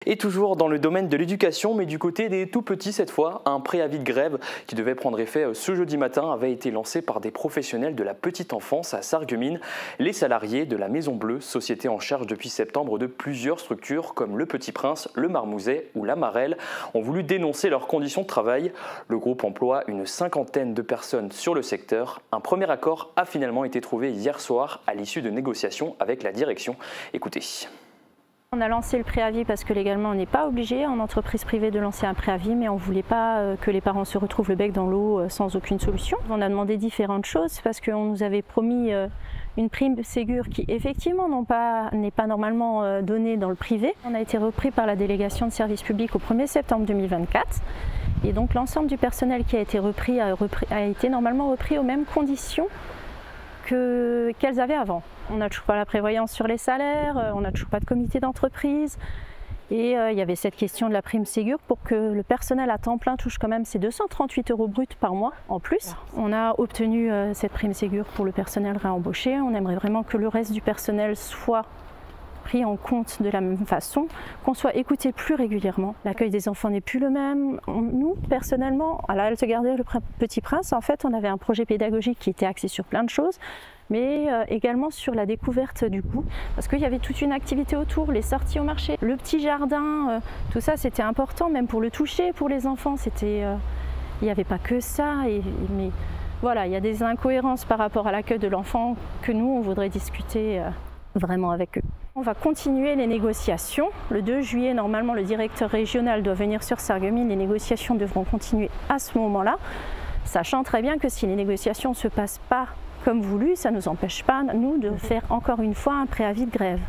Et toujours dans le domaine de l'éducation, mais du côté des tout petits cette fois, un préavis de grève qui devait prendre effet ce jeudi matin avait été lancé par des professionnels de la petite enfance à Sarreguemines. Les salariés de la Maison Bleue, société en charge depuis septembre de plusieurs structures comme le Petit Prince, le Marmouzet ou la Marelle, ont voulu dénoncer leurs conditions de travail. Le groupe emploie une cinquantaine de personnes sur le secteur. Un premier accord a finalement été trouvé hier soir à l'issue de négociations avec la direction. Écoutez. On a lancé le préavis parce que légalement on n'est pas obligé en entreprise privée de lancer un préavis, mais on ne voulait pas que les parents se retrouvent le bec dans l'eau sans aucune solution. On a demandé différentes choses parce qu'on nous avait promis une prime Ségur qui effectivement n'est pas normalement donnée dans le privé. On a été repris par la délégation de service public au 1er septembre 2024 et donc l'ensemble du personnel qui a été repris a été normalement repris aux mêmes conditions qu'elles avaient avant. On n'a toujours pas la prévoyance sur les salaires, on n'a toujours pas de comité d'entreprise et il y avait cette question de la prime Ségur pour que le personnel à temps plein touche quand même ces 238 € bruts par mois en plus. On a obtenu cette prime Ségur pour le personnel réembauché. On aimerait vraiment que le reste du personnel soit pris en compte de la même façon, qu'on soit écouté plus régulièrement. L'accueil des enfants n'est plus le même. Nous, personnellement, à la halte garderie Le Petit Prince, en fait, on avait un projet pédagogique qui était axé sur plein de choses, mais également sur la découverte du goût, parce qu'il y avait toute une activité autour, les sorties au marché, le petit jardin, tout ça c'était important, même pour le toucher, pour les enfants, il n'y avait pas que ça, mais voilà, il y a des incohérences par rapport à l'accueil de l'enfant que nous, on voudrait discuter vraiment avec eux. On va continuer les négociations. Le 2 juillet, normalement, le directeur régional doit venir sur Sarreguemines. Les négociations devront continuer à ce moment-là, sachant très bien que si les négociations ne se passent pas comme voulu, ça ne nous empêche pas, nous, de faire encore une fois un préavis de grève.